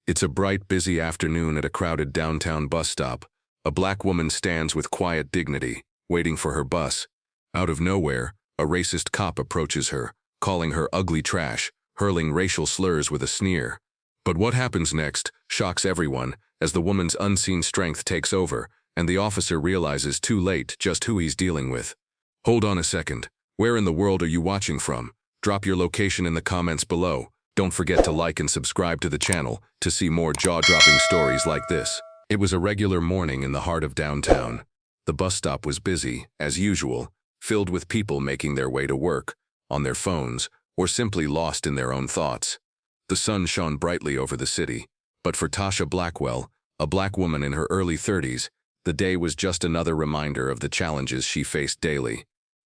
It's a bright, busy afternoon at a crowded downtown bus stop. A black woman stands with quiet dignity, waiting for her bus. Out of nowhere, a racist cop approaches her, calling her ugly trash, hurling racial slurs with a sneer. But what happens next shocks everyone as the woman's unseen strength takes over, and the officer realizes too late just who he's dealing with. Hold on a second. Where in the world are you watching from? Drop your location in the comments below. Don't forget to like and subscribe to the channel to see more jaw-dropping stories like this. It was a regular morning in the heart of downtown. The bus stop was busy, as usual, filled with people making their way to work, on their phones, or simply lost in their own thoughts. The sun shone brightly over the city, but for Tasha Blackwell, a black woman in her early 30s, the day was just another reminder of the challenges she faced daily.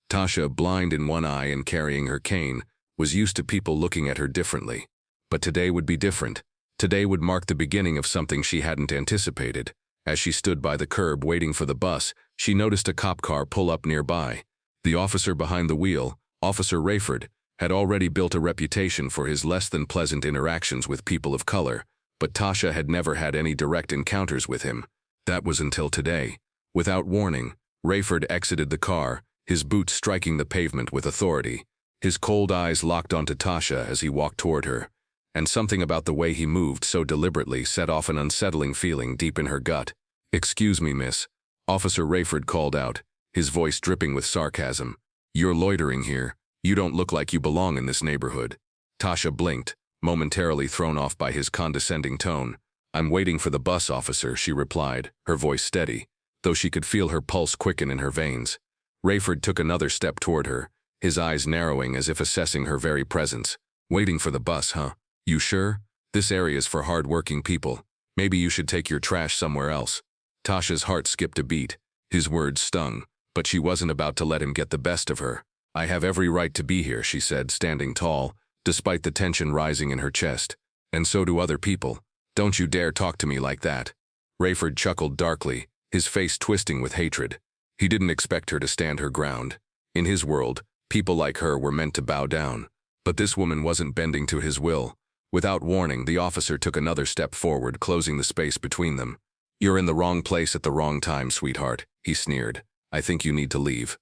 Tasha, blind in one eye and carrying her cane, was used to people looking at her differently. But today would be different. Today would mark the beginning of something she hadn't anticipated. As she stood by the curb waiting for the bus, she noticed a cop car pull up nearby. The officer behind the wheel, Officer Rayford, had already built a reputation for his less-than-pleasant interactions with people of color, but Tasha had never had any direct encounters with him. That was until today. Without warning, Rayford exited the car, his boots striking the pavement with authority. His cold eyes locked onto Tasha as he walked toward her, and something about the way he moved so deliberately set off an unsettling feeling deep in her gut. "Excuse me, miss," Officer Rayford called out, his voice dripping with sarcasm. "You're loitering here. You don't look like you belong in this neighborhood." Tasha blinked, momentarily thrown off by his condescending tone. "I'm waiting for the bus, officer," she replied, her voice steady, though she could feel her pulse quicken in her veins. Rayford took another step toward her, his eyes narrowing as if assessing her very presence. "Waiting for the bus, huh? You sure? This area's for hard-working people. Maybe you should take your trash somewhere else." Tasha's heart skipped a beat. His words stung, but she wasn't about to let him get the best of her. "I have every right to be here," she said, standing tall, despite the tension rising in her chest. "And so do other people. Don't you dare talk to me like that." Rayford chuckled darkly, his face twisting with hatred. He didn't expect her to stand her ground. In his world, people like her were meant to bow down. But this woman wasn't bending to his will. Without warning, the officer took another step forward, closing the space between them. "You're in the wrong place at the wrong time, sweetheart," he sneered. "I think you need to leave."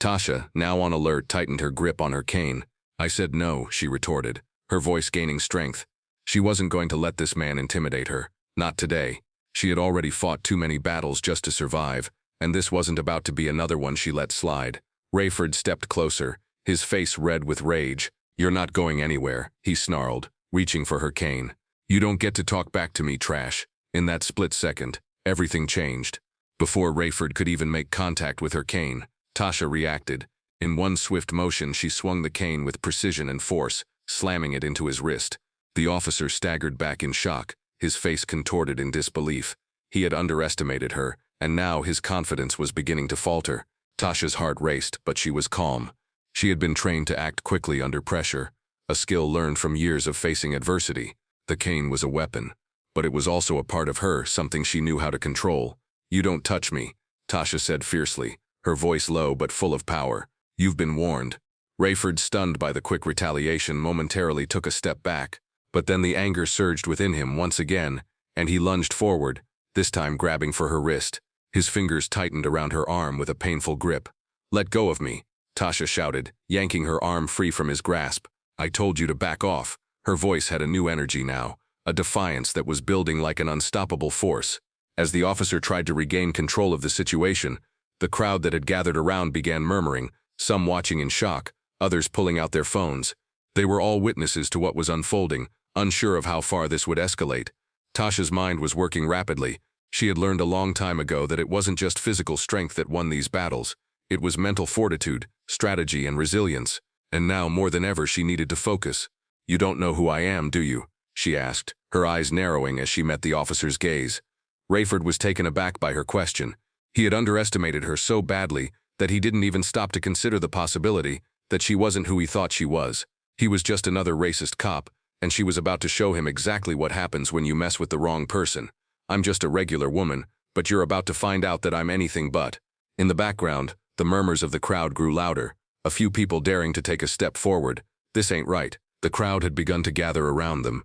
Tasha, now on alert, tightened her grip on her cane. "I said no," she retorted, her voice gaining strength. She wasn't going to let this man intimidate her. Not today. She had already fought too many battles just to survive, and this wasn't about to be another one she let slide. Rayford stepped closer, his face red with rage. "You're not going anywhere," he snarled, reaching for her cane. "You don't get to talk back to me, trash." In that split second, everything changed. Before Rayford could even make contact with her cane, Tasha reacted. In one swift motion, she swung the cane with precision and force, slamming it into his wrist. The officer staggered back in shock, his face contorted in disbelief. He had underestimated her, and now his confidence was beginning to falter. Tasha's heart raced, but she was calm. She had been trained to act quickly under pressure, a skill learned from years of facing adversity. The cane was a weapon, but it was also a part of her, something she knew how to control. "You don't touch me," Tasha said fiercely, her voice low but full of power. "You've been warned." Rayford, stunned by the quick retaliation, momentarily took a step back, but then the anger surged within him once again, and he lunged forward, this time grabbing for her wrist. His fingers tightened around her arm with a painful grip. "Let go of me," Tasha shouted, yanking her arm free from his grasp. "I told you to back off." Her voice had a new energy now, a defiance that was building like an unstoppable force. As the officer tried to regain control of the situation, the crowd that had gathered around began murmuring, some watching in shock, others pulling out their phones. They were all witnesses to what was unfolding, unsure of how far this would escalate. Tasha's mind was working rapidly. She had learned a long time ago that it wasn't just physical strength that won these battles. It was mental fortitude, strategy, and resilience. And now, more than ever, she needed to focus. "You don't know who I am, do you?" she asked, her eyes narrowing as she met the officer's gaze. Rayford was taken aback by her question. He had underestimated her so badly that he didn't even stop to consider the possibility that she wasn't who he thought she was. He was just another racist cop, and she was about to show him exactly what happens when you mess with the wrong person. "I'm just a regular woman, but you're about to find out that I'm anything but." In the background, the murmurs of the crowd grew louder, a few people daring to take a step forward. "This ain't right." The crowd had begun to gather around them,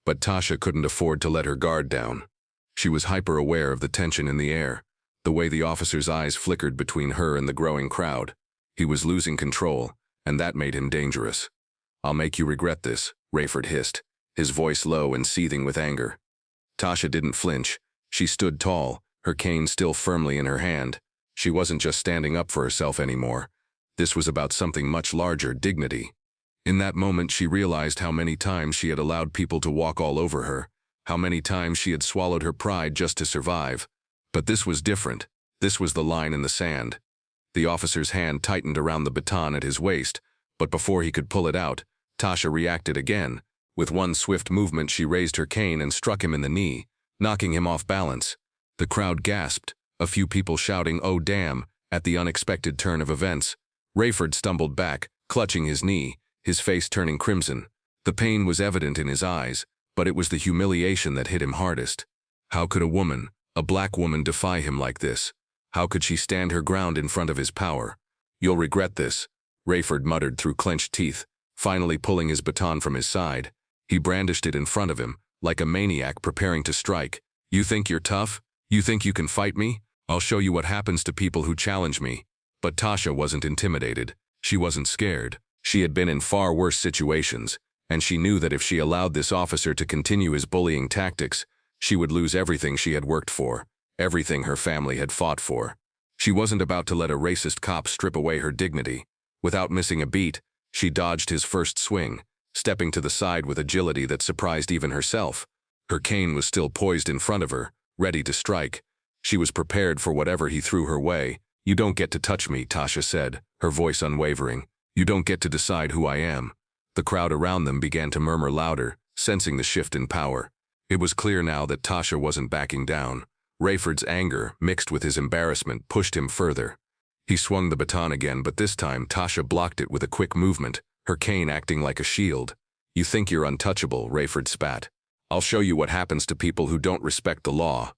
But Tasha couldn't afford to let her guard down. She was hyper-aware of the tension in the air, the way the officer's eyes flickered between her and the growing crowd. He was losing control, and that made him dangerous. "I'll make you regret this," Rayford hissed, his voice low and seething with anger. Tasha didn't flinch. She stood tall, her cane still firmly in her hand. She wasn't just standing up for herself anymore. This was about something much larger, dignity. In that moment, she realized how many times she had allowed people to walk all over her, how many times she had swallowed her pride just to survive. But this was different. This was the line in the sand. The officer's hand tightened around the baton at his waist, but before he could pull it out, Tasha reacted again. With one swift movement, she raised her cane and struck him in the knee, knocking him off balance. The crowd gasped, a few people shouting, "Oh damn," at the unexpected turn of events. Rayford stumbled back, clutching his knee, his face turning crimson. The pain was evident in his eyes, but it was the humiliation that hit him hardest. How could a woman, a black woman, defy him like this? How could she stand her ground in front of his power? "You'll regret this," Rayford muttered through clenched teeth, finally pulling his baton from his side. He brandished it in front of him, like a maniac preparing to strike. "You think you're tough? You think you can fight me? I'll show you what happens to people who challenge me." But Tasha wasn't intimidated. She wasn't scared. She had been in far worse situations, and she knew that if she allowed this officer to continue his bullying tactics, she would lose everything she had worked for, everything her family had fought for. She wasn't about to let a racist cop strip away her dignity. Without missing a beat, she dodged his first swing, stepping to the side with agility that surprised even herself. Her cane was still poised in front of her, ready to strike. She was prepared for whatever he threw her way. "You don't get to touch me," Tasha said, her voice unwavering. "You don't get to decide who I am." The crowd around them began to murmur louder, sensing the shift in power. It was clear now that Tasha wasn't backing down. Rayford's anger, mixed with his embarrassment, pushed him further. He swung the baton again, but this time Tasha blocked it with a quick movement, her cane acting like a shield. "You think you're untouchable," Rayford spat. "I'll show you what happens to people who don't respect the law."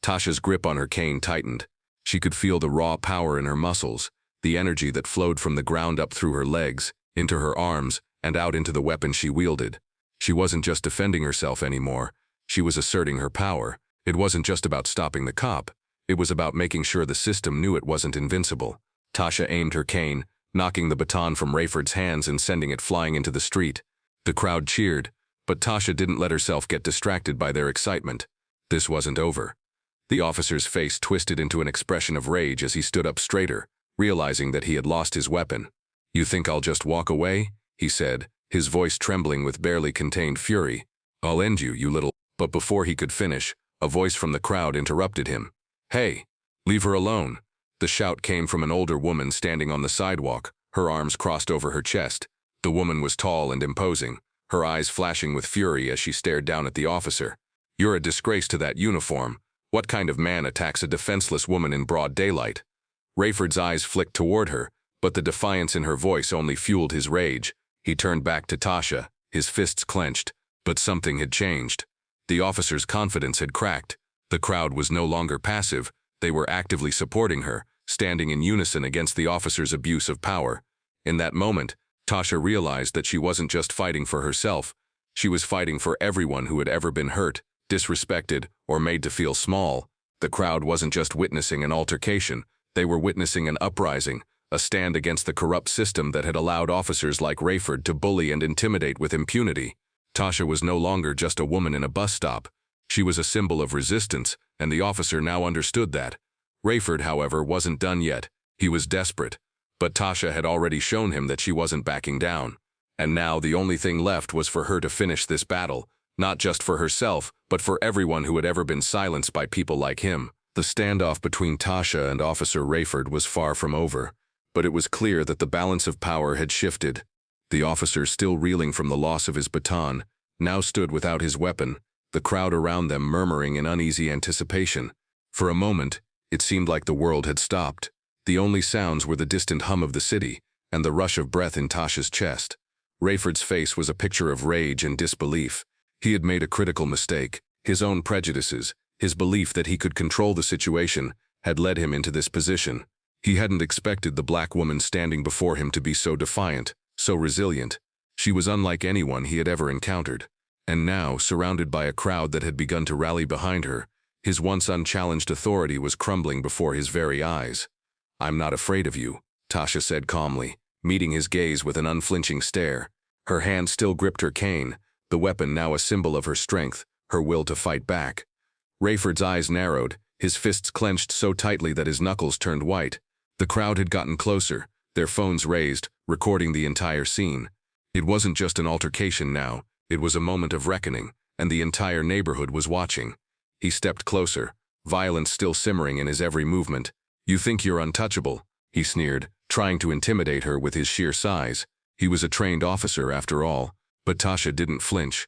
Tasha's grip on her cane tightened. She could feel the raw power in her muscles, the energy that flowed from the ground up through her legs, into her arms, and out into the weapon she wielded. She wasn't just defending herself anymore. She was asserting her power. It wasn't just about stopping the cop. It was about making sure the system knew it wasn't invincible. Tasha aimed her cane, knocking the baton from Rayford's hands and sending it flying into the street. The crowd cheered, but Tasha didn't let herself get distracted by their excitement. This wasn't over. The officer's face twisted into an expression of rage as he stood up straighter, realizing that he had lost his weapon. "You think I'll just walk away?" he said, his voice trembling with barely contained fury. "I'll end you, you little—" But before he could finish, a voice from the crowd interrupted him. "Hey, leave her alone." The shout came from an older woman standing on the sidewalk, her arms crossed over her chest. The woman was tall and imposing, her eyes flashing with fury as she stared down at the officer. "You're a disgrace to that uniform. What kind of man attacks a defenseless woman in broad daylight?" Rayford's eyes flicked toward her, but the defiance in her voice only fueled his rage. He turned back to Tasha, his fists clenched, but something had changed. The officer's confidence had cracked. The crowd was no longer passive. They were actively supporting her, standing in unison against the officer's abuse of power. In that moment, Tasha realized that she wasn't just fighting for herself. She was fighting for everyone who had ever been hurt, disrespected, or made to feel small. The crowd wasn't just witnessing an altercation. They were witnessing an uprising, a stand against the corrupt system that had allowed officers like Rayford to bully and intimidate with impunity. Tasha was no longer just a woman in a bus stop. She was a symbol of resistance, and the officer now understood that. Rayford, however, wasn't done yet. He was desperate. But Tasha had already shown him that she wasn't backing down. And now the only thing left was for her to finish this battle, not just for herself, but for everyone who had ever been silenced by people like him. The standoff between Tasha and Officer Rayford was far from over, but it was clear that the balance of power had shifted. The officer, still reeling from the loss of his baton, now stood without his weapon, the crowd around them murmuring in uneasy anticipation. For a moment, it seemed like the world had stopped. The only sounds were the distant hum of the city and the rush of breath in Tasha's chest. Rayford's face was a picture of rage and disbelief. He had made a critical mistake. His own prejudices, his belief that he could control the situation, had led him into this position. He hadn't expected the black woman standing before him to be so defiant, so resilient. She was unlike anyone he had ever encountered. And now, surrounded by a crowd that had begun to rally behind her, his once unchallenged authority was crumbling before his very eyes. "I'm not afraid of you," Tasha said calmly, meeting his gaze with an unflinching stare. Her hand still gripped her cane, the weapon now a symbol of her strength, her will to fight back. Rayford's eyes narrowed, his fists clenched so tightly that his knuckles turned white. The crowd had gotten closer, their phones raised, recording the entire scene. It wasn't just an altercation now, it was a moment of reckoning, and the entire neighborhood was watching. He stepped closer, violence still simmering in his every movement. "You think you're untouchable," he sneered, trying to intimidate her with his sheer size. He was a trained officer after all, but Tasha didn't flinch.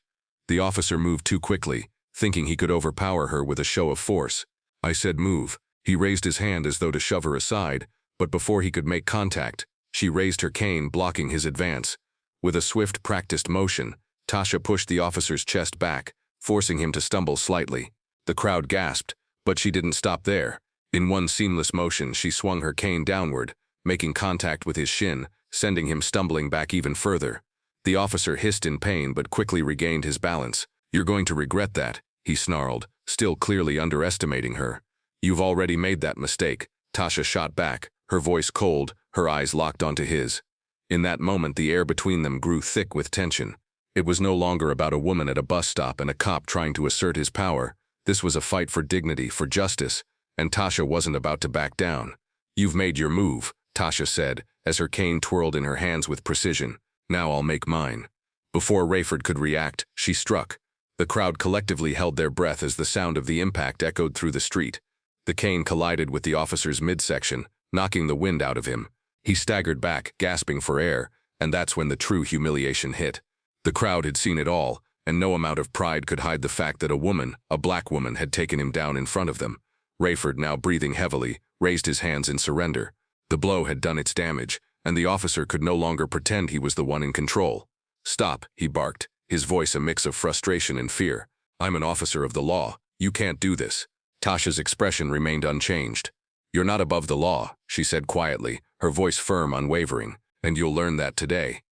The officer moved too quickly, thinking he could overpower her with a show of force. "I said move." He raised his hand as though to shove her aside, but before he could make contact, she raised her cane, blocking his advance. With a swift, practiced motion, Tasha pushed the officer's chest back, forcing him to stumble slightly. The crowd gasped, but she didn't stop there. In one seamless motion, she swung her cane downward, making contact with his shin, sending him stumbling back even further. The officer hissed in pain but quickly regained his balance. "You're going to regret that," he snarled, still clearly underestimating her. "You've already made that mistake," Tasha shot back, her voice cold, her eyes locked onto his. In that moment, the air between them grew thick with tension. It was no longer about a woman at a bus stop and a cop trying to assert his power. This was a fight for dignity, for justice, and Tasha wasn't about to back down. "You've made your move," Tasha said, as her cane twirled in her hands with precision. "Now I'll make mine." Before Rayford could react, she struck. The crowd collectively held their breath as the sound of the impact echoed through the street. The cane collided with the officer's midsection, knocking the wind out of him. He staggered back, gasping for air, and that's when the true humiliation hit. The crowd had seen it all, and no amount of pride could hide the fact that a woman, a black woman, had taken him down in front of them. Rayford, now breathing heavily, raised his hands in surrender. The blow had done its damage, and the officer could no longer pretend he was the one in control. "Stop," he barked, his voice a mix of frustration and fear. "I'm an officer of the law. You can't do this." Tasha's expression remained unchanged. "You're not above the law," she said quietly, her voice firm, unwavering, "and you'll learn that today."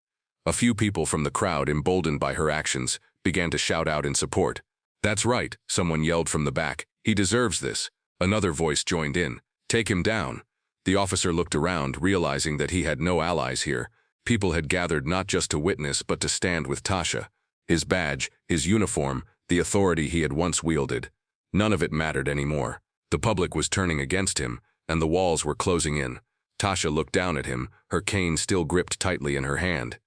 A few people from the crowd, emboldened by her actions, began to shout out in support. "That's right," someone yelled from the back. "He deserves this." Another voice joined in. "Take him down." The officer looked around, realizing that he had no allies here. People had gathered not just to witness but to stand with Tasha. His badge, his uniform, the authority he had once wielded. None of it mattered anymore. The public was turning against him, and the walls were closing in. Tasha looked down at him, her cane still gripped tightly in her hand.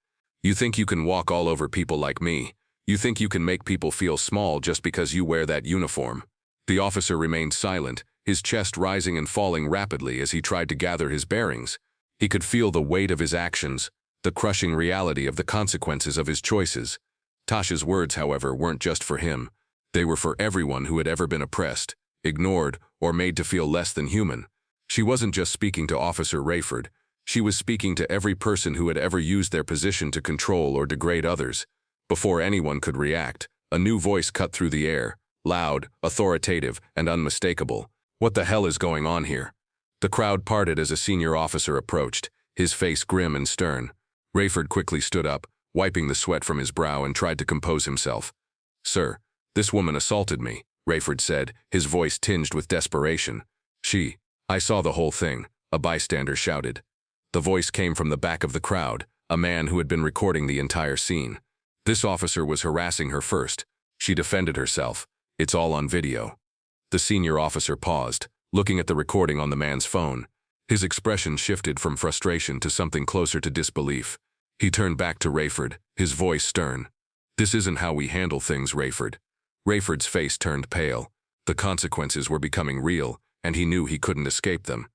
"You think you can walk all over people like me? You think you can make people feel small just because you wear that uniform?" The officer remained silent, his chest rising and falling rapidly as he tried to gather his bearings. He could feel the weight of his actions, the crushing reality of the consequences of his choices. Tasha's words, however, weren't just for him. They were for everyone who had ever been oppressed, ignored, or made to feel less than human. She wasn't just speaking to Officer Rayford. She was speaking to every person who had ever used their position to control or degrade others. Before anyone could react, a new voice cut through the air, loud, authoritative, and unmistakable. "What the hell is going on here?" The crowd parted as a senior officer approached, his face grim and stern. Rayford quickly stood up, wiping the sweat from his brow, and tried to compose himself. "Sir, this woman assaulted me," Rayford said, his voice tinged with desperation. I saw the whole thing," a bystander shouted. The voice came from the back of the crowd, a man who had been recording the entire scene. "This officer was harassing her first. She defended herself. It's all on video." The senior officer paused, looking at the recording on the man's phone. His expression shifted from frustration to something closer to disbelief. He turned back to Rayford, his voice stern. "This isn't how we handle things, Rayford." Rayford's face turned pale. The consequences were becoming real, and he knew he couldn't escape them.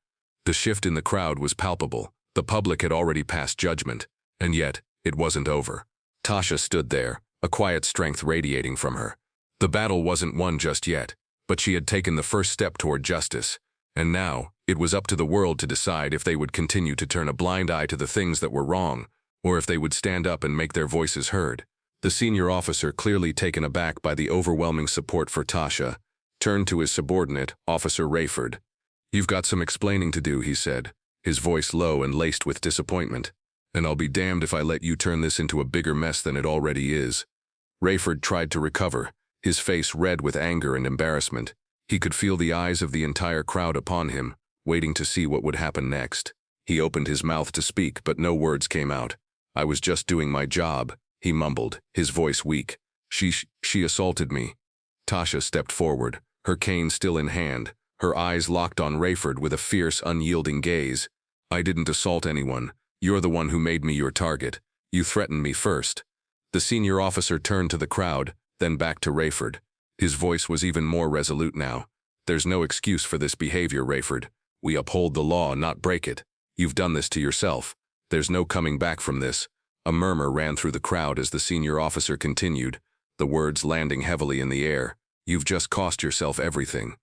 The shift in the crowd was palpable. The public had already passed judgment, and yet it wasn't over. Tasha stood there, a quiet strength radiating from her. The battle wasn't won just yet, but she had taken the first step toward justice, and now it was up to the world to decide if they would continue to turn a blind eye to the things that were wrong, or if they would stand up and make their voices heard. The senior officer, clearly taken aback by the overwhelming support for Tasha, turned to his subordinate, Officer Rayford. "You've got some explaining to do," he said, his voice low and laced with disappointment. "And I'll be damned if I let you turn this into a bigger mess than it already is." Rayford tried to recover, his face red with anger and embarrassment. He could feel the eyes of the entire crowd upon him, waiting to see what would happen next. He opened his mouth to speak, but no words came out. "I was just doing my job," he mumbled, his voice weak. She assaulted me." Tasha stepped forward, her cane still in hand, her eyes locked on Rayford with a fierce, unyielding gaze. "I didn't assault anyone. You're the one who made me your target. You threatened me first." The senior officer turned to the crowd, then back to Rayford. His voice was even more resolute now. "There's no excuse for this behavior, Rayford. We uphold the law, not break it. You've done this to yourself. There's no coming back from this." A murmur ran through the crowd as the senior officer continued, the words landing heavily in the air. "You've just cost yourself everything."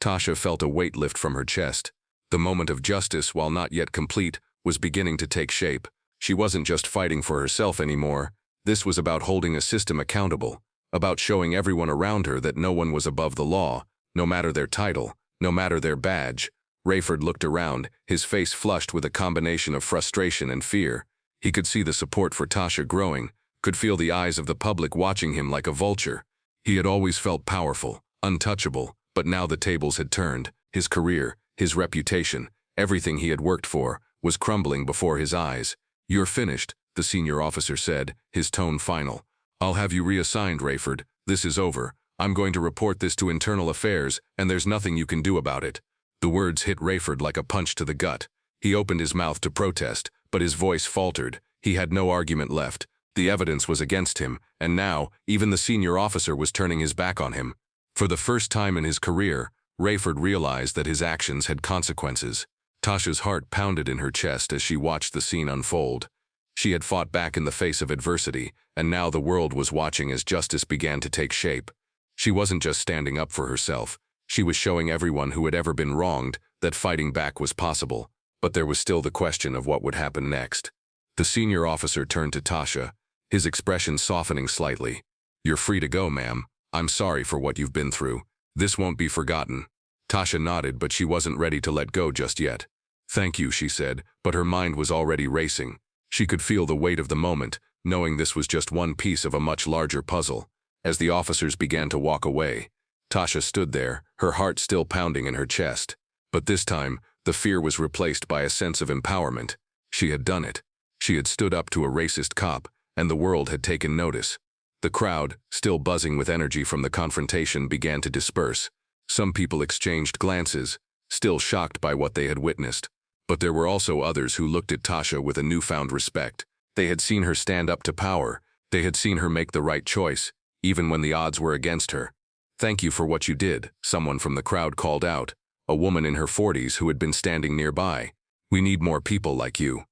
Tasha felt a weight lift from her chest. The moment of justice, while not yet complete, was beginning to take shape. She wasn't just fighting for herself anymore. This was about holding a system accountable, about showing everyone around her that no one was above the law, no matter their title, no matter their badge. Rayford looked around, his face flushed with a combination of frustration and fear. He could see the support for Tasha growing, could feel the eyes of the public watching him like a vulture. He had always felt powerful, untouchable, but now the tables had turned. His career, his reputation, everything he had worked for, was crumbling before his eyes. "You're finished," the senior officer said, his tone final. "I'll have you reassigned, Rayford. This is over. I'm going to report this to Internal Affairs, and there's nothing you can do about it." The words hit Rayford like a punch to the gut. He opened his mouth to protest, but his voice faltered. He had no argument left. The evidence was against him, and now, even the senior officer was turning his back on him. For the first time in his career, Rayford realized that his actions had consequences. Tasha's heart pounded in her chest as she watched the scene unfold. She had fought back in the face of adversity, and now the world was watching as justice began to take shape. She wasn't just standing up for herself. She was showing everyone who had ever been wronged that fighting back was possible. But there was still the question of what would happen next. The senior officer turned to Tasha, his expression softening slightly. "You're free to go, ma'am. I'm sorry for what you've been through. This won't be forgotten." Tasha nodded, but she wasn't ready to let go just yet. "Thank you," she said, but her mind was already racing. She could feel the weight of the moment, knowing this was just one piece of a much larger puzzle. As the officers began to walk away, Tasha stood there, her heart still pounding in her chest. But this time, the fear was replaced by a sense of empowerment. She had done it. She had stood up to a racist cop, and the world had taken notice. The crowd, still buzzing with energy from the confrontation, began to disperse. Some people exchanged glances, still shocked by what they had witnessed. But there were also others who looked at Tasha with a newfound respect. They had seen her stand up to power. They had seen her make the right choice, even when the odds were against her. "Thank you for what you did," someone from the crowd called out, a woman in her 40s who had been standing nearby. "We need more people like you."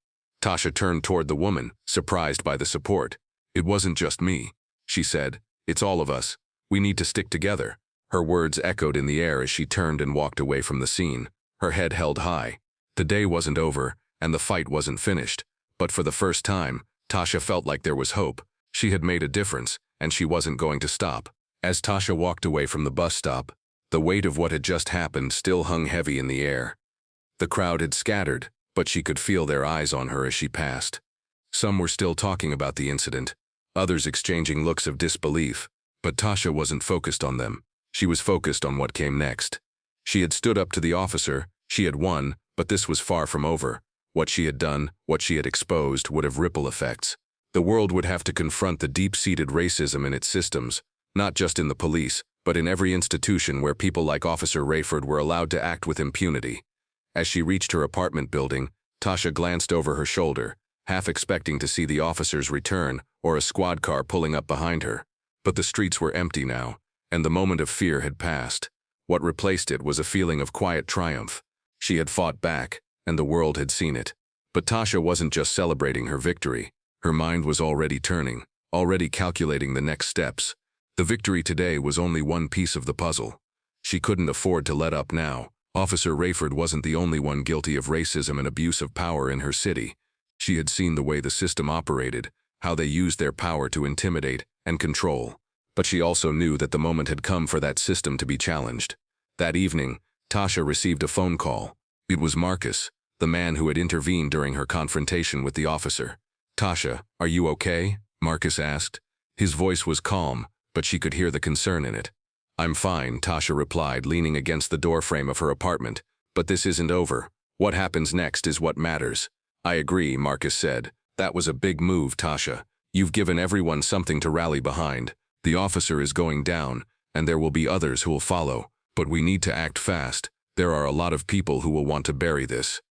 Tasha turned toward the woman, surprised by the support. "It wasn't just me," she said. "It's all of us. We need to stick together." Her words echoed in the air as she turned and walked away from the scene, her head held high. The day wasn't over, and the fight wasn't finished. But for the first time, Tasha felt like there was hope. She had made a difference, and she wasn't going to stop. As Tasha walked away from the bus stop, the weight of what had just happened still hung heavy in the air. The crowd had scattered, but she could feel their eyes on her as she passed. Some were still talking about the incident, others exchanging looks of disbelief, but Tasha wasn't focused on them. She was focused on what came next. She had stood up to the officer, she had won, but this was far from over. What she had done, what she had exposed, would have ripple effects. The world would have to confront the deep-seated racism in its systems, not just in the police, but in every institution where people like Officer Rayford were allowed to act with impunity. As she reached her apartment building, Tasha glanced over her shoulder, half expecting to see the officers return or a squad car pulling up behind her. But the streets were empty now, and the moment of fear had passed. What replaced it was a feeling of quiet triumph. She had fought back, and the world had seen it. But Tasha wasn't just celebrating her victory. Her mind was already turning, already calculating the next steps. The victory today was only one piece of the puzzle. She couldn't afford to let up now. Officer Rayford wasn't the only one guilty of racism and abuse of power in her city. She had seen the way the system operated, how they used their power to intimidate and control. But she also knew that the moment had come for that system to be challenged. That evening, Tasha received a phone call. It was Marcus, the man who had intervened during her confrontation with the officer. "Tasha, are you okay?" Marcus asked. His voice was calm, but she could hear the concern in it. "I'm fine," Tasha replied, leaning against the doorframe of her apartment. "But this isn't over. What happens next is what matters." "I agree," Marcus said. "That was a big move, Tasha. You've given everyone something to rally behind. The officer is going down, and there will be others who will follow. But we need to act fast. There are a lot of people who will want to bury this."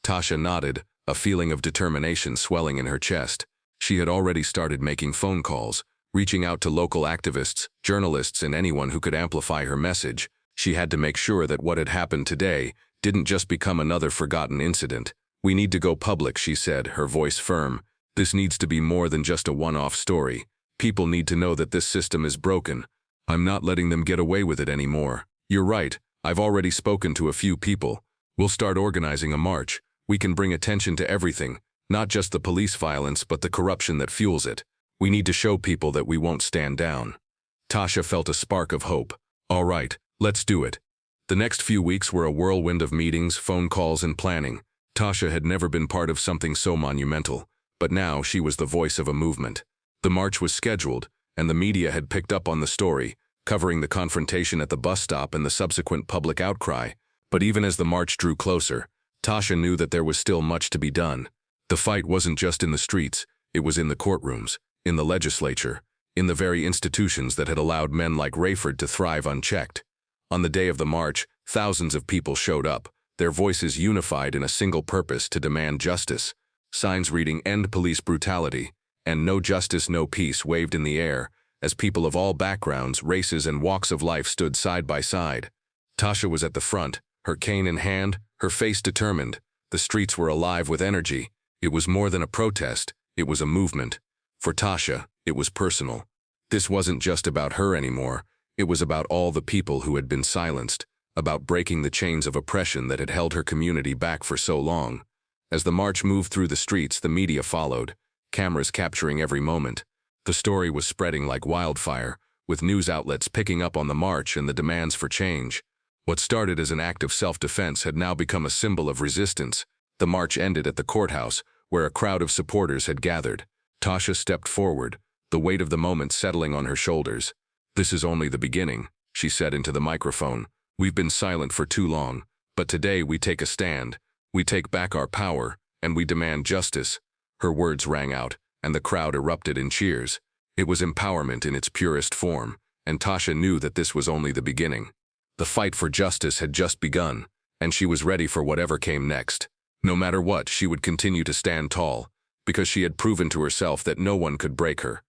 Tasha nodded, a feeling of determination swelling in her chest. She had already started making phone calls, reaching out to local activists, journalists, and anyone who could amplify her message. She had to make sure that what had happened today didn't just become another forgotten incident. "We need to go public," she said, her voice firm. "This needs to be more than just a one-off story. People need to know that this system is broken. I'm not letting them get away with it anymore." "You're right. I've already spoken to a few people. We'll start organizing a march. We can bring attention to everything, not just the police violence but the corruption that fuels it. We need to show people that we won't stand down." Tasha felt a spark of hope. "All right, let's do it." The next few weeks were a whirlwind of meetings, phone calls, and planning. Tasha had never been part of something so monumental, but now she was the voice of a movement. The march was scheduled, and the media had picked up on the story, covering the confrontation at the bus stop and the subsequent public outcry. But even as the march drew closer, Tasha knew that there was still much to be done. The fight wasn't just in the streets, it was in the courtrooms, in the legislature, in the very institutions that had allowed men like Rayford to thrive unchecked. On the day of the march, thousands of people showed up, their voices unified in a single purpose: to demand justice. Signs reading "End Police Brutality" and "No Justice, No Peace" waved in the air, as people of all backgrounds, races, and walks of life stood side by side. Tasha was at the front, her cane in hand, her face determined. The streets were alive with energy. It was more than a protest, it was a movement. For Tasha, it was personal. This wasn't just about her anymore. It was about all the people who had been silenced, about breaking the chains of oppression that had held her community back for so long. As the march moved through the streets, the media followed, cameras capturing every moment. The story was spreading like wildfire, with news outlets picking up on the march and the demands for change. What started as an act of self-defense had now become a symbol of resistance. The march ended at the courthouse, where a crowd of supporters had gathered. Tasha stepped forward, the weight of the moment settling on her shoulders. "This is only the beginning," she said into the microphone. "We've been silent for too long, but today we take a stand. We take back our power, and we demand justice." Her words rang out, and the crowd erupted in cheers. It was empowerment in its purest form, and Tasha knew that this was only the beginning. The fight for justice had just begun, and she was ready for whatever came next. No matter what, she would continue to stand tall, because she had proven to herself that no one could break her.